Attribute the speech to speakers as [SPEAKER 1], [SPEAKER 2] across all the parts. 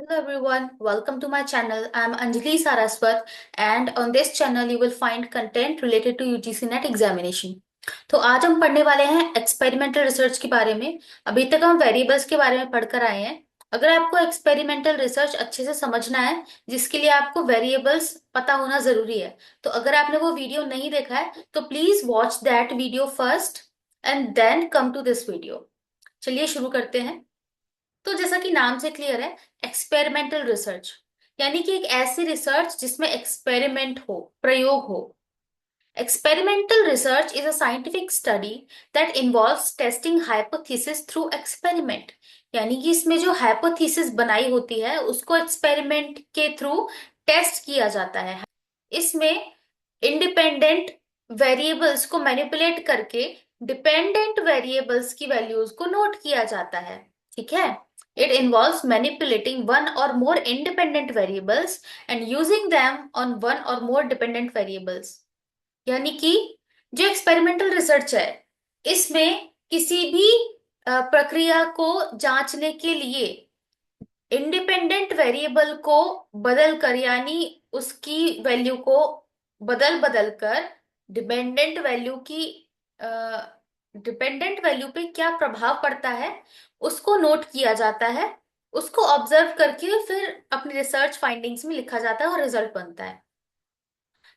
[SPEAKER 1] Hello everyone, welcome to my channel. I am Anjali Saraswat and on this channel you will find content related to UGC NET examination. तो आज हम पढ़ने वाले हैं experimental research के बारे में। अभी तक हम वेरिएबल्स के बारे में पढ़कर आए हैं। अगर आपको एक्सपेरिमेंटल रिसर्च अच्छे से समझना है, जिसके लिए आपको वेरिएबल्स पता होना जरूरी है, तो अगर आपने वो वीडियो नहीं देखा है तो please watch that video first and then come to this video. चलिए शुरू करते हैं। तो जैसा कि नाम से क्लियर है, एक्सपेरिमेंटल रिसर्च यानी कि एक ऐसी रिसर्च जिसमें एक्सपेरिमेंट हो, प्रयोग हो। Experimental research is a scientific study that involves testing hypothesis through experiment. यानी कि इसमें जो हाइपोथेसिस बनाई होती है उसको एक्सपेरिमेंट के थ्रू टेस्ट किया जाता है। इसमें इंडिपेंडेंट वेरिएबल्स को मैनिपुलेट करके डिपेंडेंट वेरिएबल्स की वैल्यूज को नोट किया जाता है। ठीक है। इट इन्वॉल्व्स मैनिपुलेटिंग वन और more independent variables and using them on one और मोर डिपेंडेंट वेरिएबल्स। यानी कि जो एक्सपेरिमेंटल रिसर्च है, इसमें किसी भी प्रक्रिया को जांचने के लिए इंडिपेंडेंट वेरिएबल को बदल कर, यानी उसकी वैल्यू को बदल बदल कर डिपेंडेंट वैल्यू की डिपेंडेंट वैल्यू पे क्या प्रभाव पड़ता है उसको नोट किया जाता है। उसको ऑब्जर्व करके फिर अपनी रिसर्च फाइंडिंग्स में लिखा जाता है और रिजल्ट बनता है।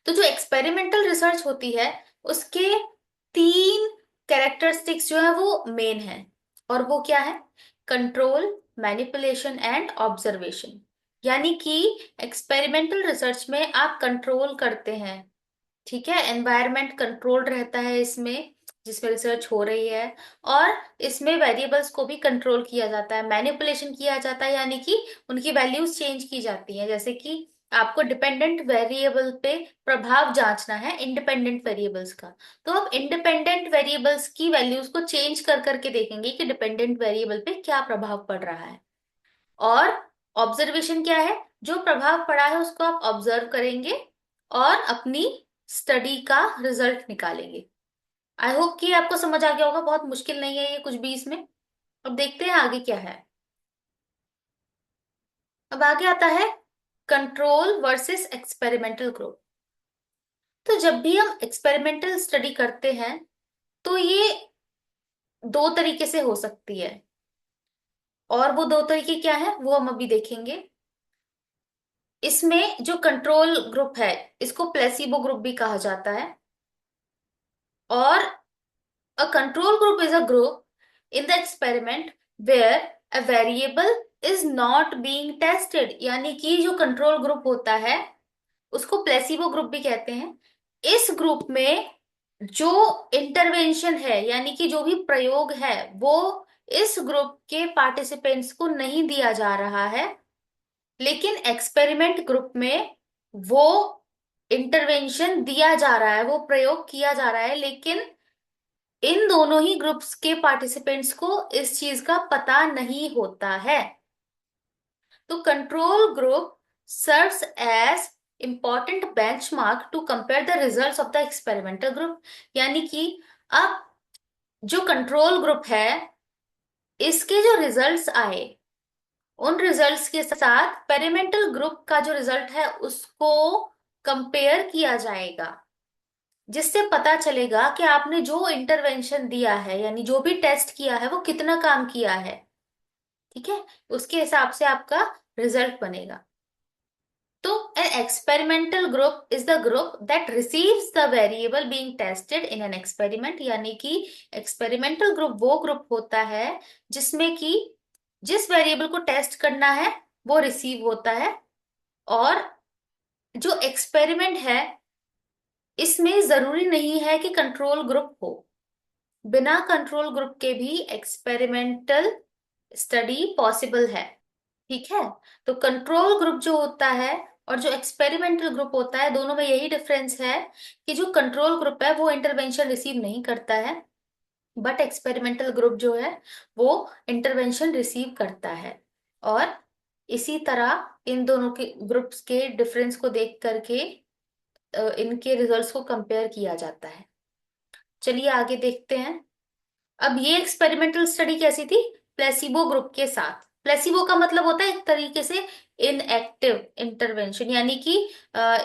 [SPEAKER 1] तो जो एक्सपेरिमेंटल रिसर्च होती है उसके तीन कैरेक्टरिस्टिक्स जो है वो मेन है। और वो क्या है? Control, manipulation and observation. यानी कि एक्सपेरिमेंटल रिसर्च में आप कंट्रोल करते हैं। ठीक है, एनवायरनमेंट कंट्रोल्ड रहता है इसमें, जिसमें रिसर्च हो रही है। और इसमें वेरिएबल्स को भी कंट्रोल किया जाता है, मैनिपुलेशन किया जाता है, यानी कि उनकी वैल्यूज चेंज की जाती है। जैसे कि आपको डिपेंडेंट वेरिएबल पे प्रभाव जांचना है इंडिपेंडेंट वेरिएबल्स का, तो आप इंडिपेंडेंट वेरिएबल्स की वैल्यूज को चेंज कर करके देखेंगे कि डिपेंडेंट वेरिएबल पे क्या प्रभाव पड़ रहा है। और ऑब्जर्वेशन क्या है? जो प्रभाव पड़ा है उसको आप ऑब्जर्व करेंगे और अपनी स्टडी का रिजल्ट निकालेंगे। आई होप कि आपको समझ आ गया होगा, बहुत मुश्किल नहीं है ये कुछ भी इसमें। अब देखते हैं आगे क्या है। अब आगे आता है कंट्रोल वर्सेस एक्सपेरिमेंटल ग्रुप। तो जब भी हम एक्सपेरिमेंटल स्टडी करते हैं तो ये दो तरीके से हो सकती है। और वो दो तरीके क्या है वो हम अभी देखेंगे। इसमें जो कंट्रोल ग्रुप है इसको प्लेसिबो ग्रुप भी कहा जाता है। और a control group is a group in the experiment where a variable is not being tested। यानी कि जो कंट्रोल ग्रुप होता है उसको प्लेसिबो ग्रुप भी कहते हैं। इस ग्रुप में जो इंटरवेंशन है, यानी कि जो भी प्रयोग है, वो इस ग्रुप के पार्टिसिपेंट्स को नहीं दिया जा रहा है। लेकिन एक्सपेरिमेंट ग्रुप में वो इंटरवेंशन दिया जा रहा है, वो प्रयोग किया जा रहा है, लेकिन इन दोनों ही ग्रुप्स के पार्टिसिपेंट्स को इस चीज का पता नहीं होता है। तो control group serves as important benchmark to compare the results of the experimental group. यानी कि अब जो कंट्रोल ग्रुप है, इसके जो रिजल्ट्स आए, उन रिजल्ट्स के साथ एक्सपेरिमेंटल ग्रुप का जो रिजल्ट है उसको कंपेयर किया जाएगा, जिससे पता चलेगा कि आपने जो इंटरवेंशन दिया है, यानी जो भी टेस्ट किया है, वो कितना काम किया है। ठीक है, उसके हिसाब से आपका रिजल्ट बनेगा। तो an experimental group is the group that receives the variable being tested in an experiment। यानी कि एक्सपेरिमेंटल ग्रुप वो ग्रुप होता है जिसमें कि जिस वेरिएबल को टेस्ट करना है वो रिसीव होता है। और जो एक्सपेरिमेंट है इसमें जरूरी नहीं है कि कंट्रोल ग्रुप हो, बिना कंट्रोल ग्रुप के भी एक्सपेरिमेंटल स्टडी पॉसिबल है। ठीक है। तो कंट्रोल ग्रुप जो होता है और जो एक्सपेरिमेंटल ग्रुप होता है, दोनों में यही डिफरेंस है कि जो कंट्रोल ग्रुप है वो इंटरवेंशन रिसीव नहीं करता है, बट एक्सपेरिमेंटल ग्रुप जो है वो इंटरवेंशन रिसीव करता है। और इसी तरह इन दोनों के ग्रुप्स के डिफरेंस को देख करके इनके रिजल्ट्स को कंपेयर किया जाता है। चलिए आगे देखते हैं। अब ये एक्सपेरिमेंटल स्टडी कैसी थी? प्लेसिबो ग्रुप के साथ। प्लेसिबो का मतलब होता है एक तरीके से इनएक्टिव इंटरवेंशन, यानी कि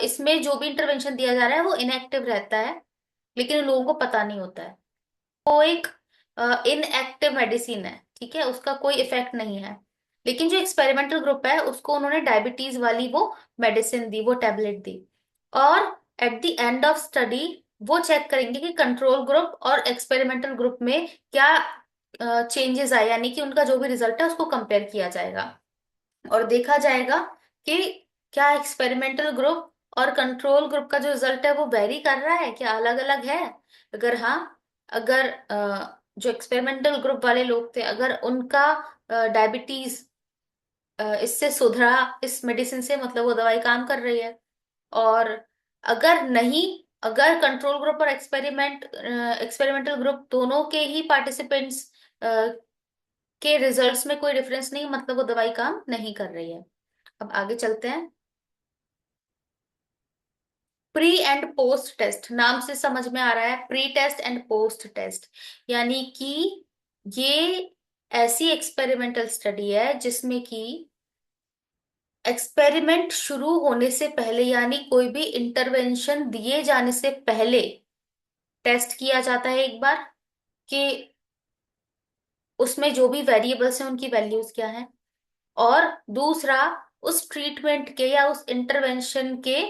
[SPEAKER 1] इसमें जो भी इंटरवेंशन दिया जा रहा है वो इनएक्टिव रहता है, लेकिन उन लोगों को पता नहीं होता है। वो एक इनएक्टिव मेडिसिन है, ठीक है, उसका कोई इफेक्ट नहीं है। लेकिन जो एक्सपेरिमेंटल ग्रुप है उसको उन्होंने डायबिटीज वाली वो मेडिसिन दी, वो टेबलेट दी। और at the end of study वो चेक करेंगे कि कंट्रोल ग्रुप और एक्सपेरिमेंटल ग्रुप में क्या चेंजेस आए, यानी कि उनका जो भी रिजल्ट है उसको कंपेयर किया जाएगा और देखा जाएगा कि क्या एक्सपेरिमेंटल ग्रुप और कंट्रोल ग्रुप का जो रिजल्ट है वो वेरी कर रहा है, क्या अलग अलग है। अगर हाँ, अगर जो एक्सपेरिमेंटल ग्रुप वाले लोग थे अगर उनका डायबिटीज इससे सुधरा, इस मेडिसिन से, मतलब वो दवाई काम कर रही है। और अगर नहीं, अगर कंट्रोल ग्रुप और एक्सपेरिमेंटल ग्रुप दोनों के ही पार्टिसिपेंट्स के रिजल्ट्स में कोई डिफरेंस नहीं, मतलब वो दवाई काम नहीं कर रही है। अब आगे चलते हैं। प्री एंड पोस्ट टेस्ट, नाम से समझ में आ रहा है, pre test and post test, यानी कि ये ऐसी एक्सपेरिमेंटल स्टडी है जिसमें कि एक्सपेरिमेंट शुरू होने से पहले, यानी कोई भी इंटरवेंशन दिए जाने से पहले टेस्ट किया जाता है एक बार कि उसमें जो भी वेरिएबल्स हैं उनकी वैल्यूज क्या है। और दूसरा, उस ट्रीटमेंट के या उस इंटरवेंशन के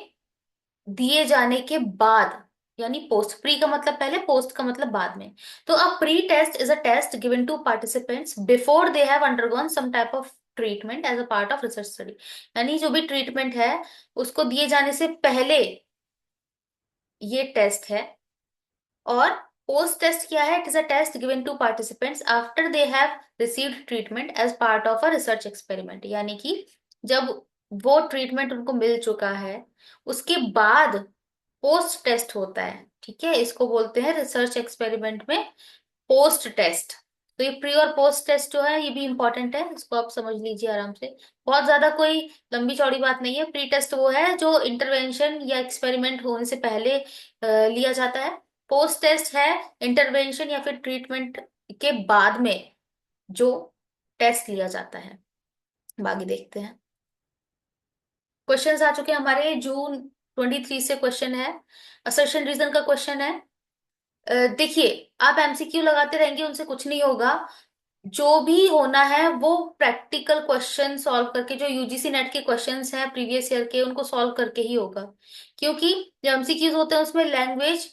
[SPEAKER 1] दिए जाने के बाद, यानी पोस्ट, प्री का मतलब पहले, पोस्ट का मतलब बाद में। तो a pre test is a test given to participants before they have undergone some type of treatment as a part of research study, यानी जो भी ट्रीटमेंट है उसको दिए जाने से पहले ये टेस्ट है। और पोस्ट टेस्ट क्या है? It is a test given to participants after they have received treatment as part of a research experiment, यानी कि जब वो ट्रीटमेंट उनको मिल चुका है उसके बाद पोस्ट टेस्ट होता है, ठीक है, इसको बोलते हैं रिसर्च एक्सपेरिमेंट में पोस्ट टेस्ट। तो ये प्री और पोस्ट टेस्ट जो है ये भी इंपॉर्टेंट है, इसको आप समझ लीजिए आराम से, बहुत ज्यादा कोई लंबी चौड़ी बात नहीं है। प्री टेस्ट वो है जो इंटरवेंशन या एक्सपेरिमेंट होने से पहले लिया जाता है। पोस्ट टेस्ट है इंटरवेंशन या फिर ट्रीटमेंट के बाद में जो टेस्ट लिया जाता है। अब आगे देखते हैं। क्वेश्चंस आ चुके हैं हमारे, जून 23 से क्वेश्चन है। असर्शन रीजन का क्वेश्चन है। देखिए, आप एमसीक्यू लगाते रहेंगे उनसे कुछ नहीं होगा। जो भी होना है वो प्रैक्टिकल क्वेश्चन सॉल्व करके, जो यूजीसी नेट के क्वेश्चंस हैं प्रीवियस ईयर के उनको सॉल्व करके ही होगा। क्योंकि जो एमसीक्यूज होते हैं उसमें लैंग्वेज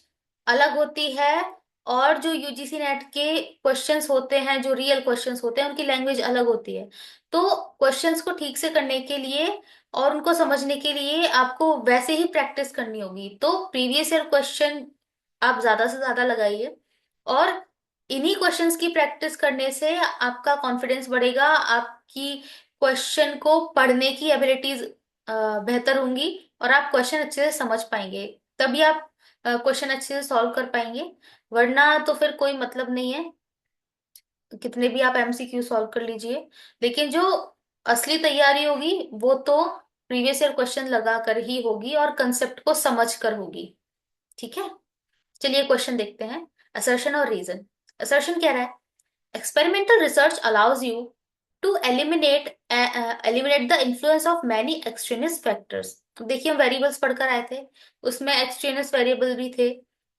[SPEAKER 1] अलग होती है, और जो यूजीसी नेट के क्वेश्चंस होते हैं, जो रियल क्वेश्चंस होते हैं, उनकी लैंग्वेज अलग होती है। तो क्वेश्चंस को ठीक से करने के लिए और उनको समझने के लिए आपको वैसे ही प्रैक्टिस करनी होगी। तो प्रीवियस ईयर क्वेश्चन आप ज्यादा से ज्यादा लगाइए, और इन्हीं क्वेश्चंस की प्रैक्टिस करने से आपका कॉन्फिडेंस बढ़ेगा, आपकी क्वेश्चन को पढ़ने की एबिलिटीज बेहतर होंगी, और आप क्वेश्चन अच्छे से समझ पाएंगे। तभी आप क्वेश्चन अच्छे से सॉल्व कर पाएंगे, वरना तो फिर कोई मतलब नहीं है कितने भी आप एमसीक्यू सॉल्व कर लीजिए। लेकिन जो असली तैयारी होगी वो तो प्रीवियस ईयर क्वेश्चन लगा कर ही होगी और कंसेप्ट को समझ कर होगी, ठीक है। चलिए क्वेश्चन देखते हैं। असर्शन और रीजन। असर्शन कह रहा है experimental research allows you to eliminate the influence of many extraneous factors। तो देखिए, हम वेरिएबल्स पढ़कर आए थे, उसमें एक्सट्रेनियस वेरिएबल भी थे।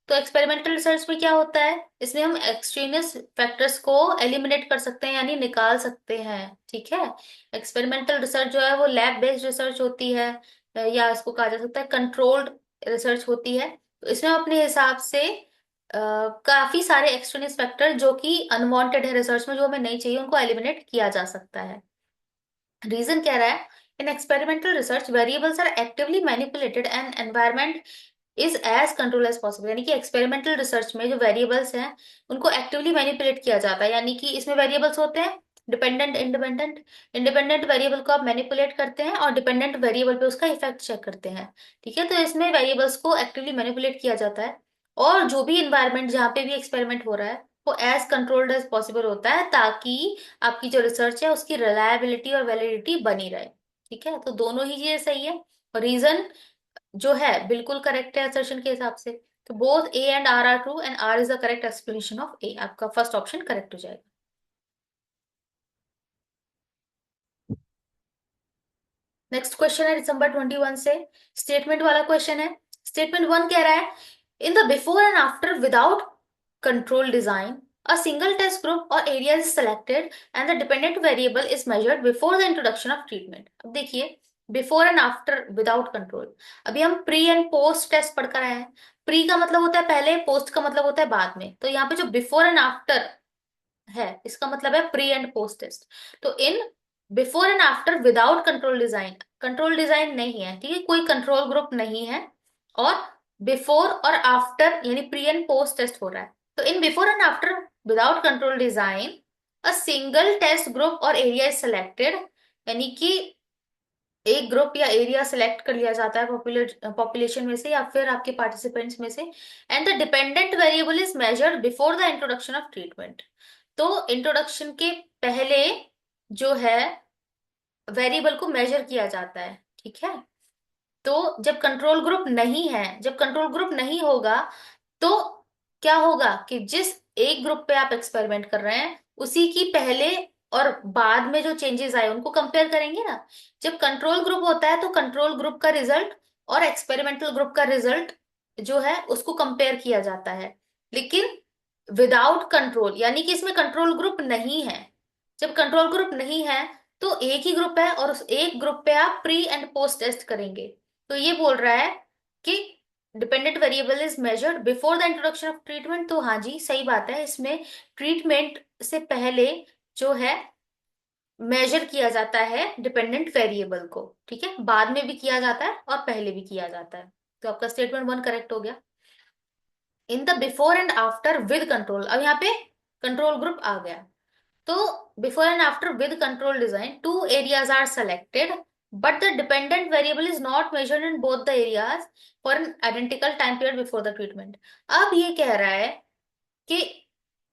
[SPEAKER 1] तो एक्सपेरिमेंटल रिसर्च में क्या होता है, इसमें हम एक्सट्रेनियस फैक्टर्स को एलिमिनेट कर सकते हैं, यानी निकाल सकते हैं, ठीक है। एक्सपेरिमेंटल रिसर्च जो है वो लैब बेस्ड रिसर्च होती है, या इसको कहा जा सकता है कंट्रोल्ड रिसर्च होती है। तो इसमें हम अपने हिसाब से काफी सारे एक्सटर्नल फैक्टर जो कि अनवांटेड है रिसर्च में, जो हमें नहीं चाहिए, उनको एलिमिनेट किया जा सकता है। रीजन कह रहा है in experimental research variables are actively manipulated and environment is as control as possible, यानी कि एक्सपेरिमेंटल रिसर्च में जो वेरिएबल्स हैं उनको एक्टिवली मैनिपुलेट किया जाता है, यानी कि इसमें वेरिएबल्स होते हैं डिपेंडेंट इंडिपेंडेंट। इंडिपेंडेंट वेरिएबल को आप मैनिपुलेट करते हैं और डिपेंडेंट वेरिएबल पे उसका इफेक्ट चेक करते हैं, ठीक है। तो इसमें वेरिएबल्स को एक्टिवली मैनिपुलेट किया जाता है, और जो भी इन्वायरमेंट जहाँ पे भी एक्सपेरिमेंट हो रहा है वो एज कंट्रोल्ड एज पॉसिबल होता है, ताकि आपकी जो रिसर्च है उसकी रिलायबिलिटी और वैलिडिटी बनी रहे, ठीक है। तो दोनों ही चीजें सही है। और रीजन जो है बिल्कुल करेक्ट है असर्शन के हिसाब से। तो both A and R are true and R is the correct explanation of A, आपका फर्स्ट ऑप्शन करेक्ट हो जाएगा। नेक्स्ट क्वेश्चन है दिसंबर 21 से, स्टेटमेंट वाला क्वेश्चन है। स्टेटमेंट 1 कह रहा है, इन the before and after without control design a single test group or area is selected and the dependent variable is measured before the introduction of treatment। अब देखिए, before and after without control, अभी हम pre and post test पढ़ कर आए हैं। Pre का मतलब होता है पहले, पोस्ट का मतलब होता है बाद में। तो यहाँ पे जो बिफोर एंड आफ्टर है इसका मतलब है प्री एंड पोस्ट टेस्ट। तो in before and after without control design, control design नहीं है, ठीक है, कोई कंट्रोल ग्रुप नहीं है, और बिफोर और आफ्टर यानी प्री एंड पोस्ट टेस्ट हो रहा है। तो in before and after without control design a single test group और एरिया इज सेलेक्टेड, यानी कि एक ग्रुप या एरिया सेलेक्ट कर लिया जाता है पॉपुलेशन में से या फिर आपके पार्टिसिपेंट्स में से। And the dependent variable is measured before the introduction of treatment. तो इंट्रोडक्शन के पहले जो है वेरिएबल को मेजर किया जाता है, ठीक है। तो जब कंट्रोल ग्रुप नहीं है, जब कंट्रोल ग्रुप नहीं होगा तो क्या होगा कि जिस एक ग्रुप पे आप एक्सपेरिमेंट कर रहे हैं उसी की पहले और बाद में जो चेंजेस आए उनको कंपेयर करेंगे ना। जब कंट्रोल ग्रुप होता है तो कंट्रोल ग्रुप का रिजल्ट और एक्सपेरिमेंटल ग्रुप का रिजल्ट जो है उसको कंपेयर किया जाता है। लेकिन विदाउट कंट्रोल यानी कि इसमें कंट्रोल ग्रुप नहीं है, जब कंट्रोल ग्रुप नहीं है तो एक ही ग्रुप है और उस एक ग्रुप पे आप प्री एंड पोस्ट टेस्ट करेंगे। तो ये बोल रहा है कि dependent variable is measured before the introduction of treatment. तो हाँ जी, सही बात है, इसमें ट्रीटमेंट से पहले जो है मेजर किया जाता है डिपेंडेंट वेरिएबल को, ठीक है, बाद में भी किया जाता है और पहले भी किया जाता है। तो आपका स्टेटमेंट 1 करेक्ट हो गया। In the before and after with control, अब यहाँ पे कंट्रोल ग्रुप आ गया। तो before and after with control design two areas are selected but the dependent variable is not measured in both the areas for an identical time period before the treatment. अब ये कह रहा है कि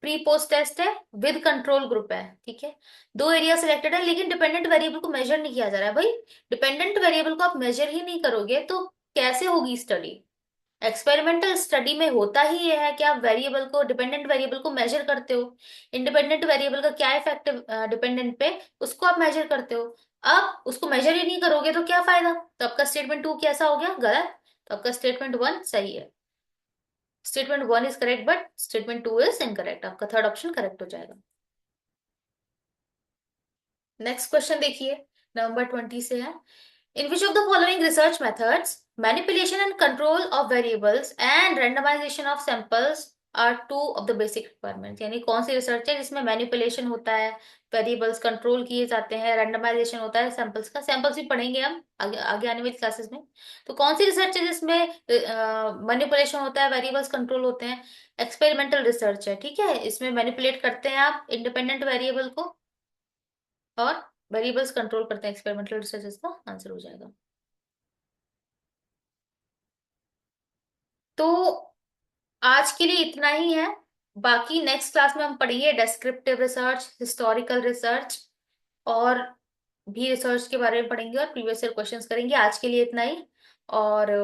[SPEAKER 1] pre post test है, with control group है, ठीक है, दो एरिया सिलेक्टेड है, लेकिन डिपेंडेंट वेरिएबल को मेजर नहीं किया जा रहा है। भाई डिपेंडेंट वेरिएबल को आप मेजर ही नहीं करोगे तो कैसे होगी स्टडी। एक्सपेरिमेंटल स्टडी में होता ही ये है कि आप वेरिएबल को, डिपेंडेंट वेरिएबल को मेजर करते हो। इंडिपेंडेंट वेरिएबल का क्या इफेक्ट डिपेंडेंट पे, उसको आप मेजर करते हो। अब उसको मेजर ही नहीं करोगे तो क्या फायदा। तो आपका स्टेटमेंट 2 कैसा हो गया, गलत। तो आपका स्टेटमेंट 1 सही है। Statement 1 is correct but statement 2 is incorrect. आपका थर्ड ऑप्शन करेक्ट हो जाएगा। नेक्स्ट क्वेश्चन देखिए, नवंबर 20 से है। In which of the following research methods, manipulation and control of variables and randomization of samples are two of the basic requirements। यानी कौन सी research है जिसमें मैनिपुलेशन होता है, वेरिएबल्स कंट्रोल किए जाते हैं, रैंडमाइजेशन होता है सैंपल्स का। सैंपल्स भी पढ़ेंगे हम आगे आगे आने वाली क्लासेस में। तो कौन सी रिसर्च है जिसमें मैनिपुलेशन होता है, वेरिएबल्स कंट्रोल होते हैं। एक्सपेरिमेंटल रिसर्च है, ठीक है, इसमें मैनिपुलेट करते हैं आप इंडिपेंडेंट वेरिएबल को और वेरिएबल्स कंट्रोल करते हैं। एक्सपेरिमेंटल रिसर्च इसका आंसर हो जाएगा। तो आज के लिए इतना ही है, बाकी नेक्स्ट क्लास में हम पढ़ेंगे डेस्क्रिप्टिव रिसर्च, हिस्टोरिकल रिसर्च और भी रिसर्च के बारे में पढ़ेंगे और प्रीवियस ईयर क्वेश्चंस करेंगे। आज के लिए इतना ही। और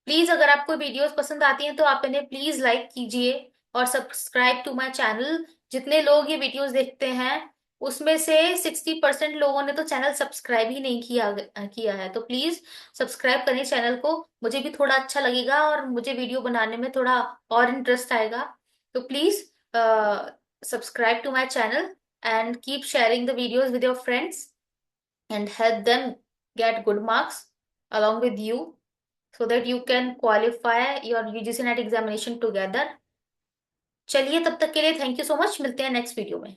[SPEAKER 1] प्लीज अगर आपको वीडियोस पसंद आती हैं तो आप इन्हें प्लीज लाइक कीजिए और सब्सक्राइब टू माय चैनल। जितने लोग ये वीडियोस देखते हैं उसमें से 60% लोगों ने तो चैनल सब्सक्राइब ही नहीं किया है। तो प्लीज सब्सक्राइब करें चैनल को, मुझे भी थोड़ा अच्छा लगेगा और मुझे वीडियो बनाने में थोड़ा और इंटरेस्ट आएगा। तो please subscribe to my channel and keep sharing the videos with your friends and help them get good marks along with you so that you can qualify your UGC NET examination together। चलिए तब तक के लिए thank you so much, मिलते हैं next video में।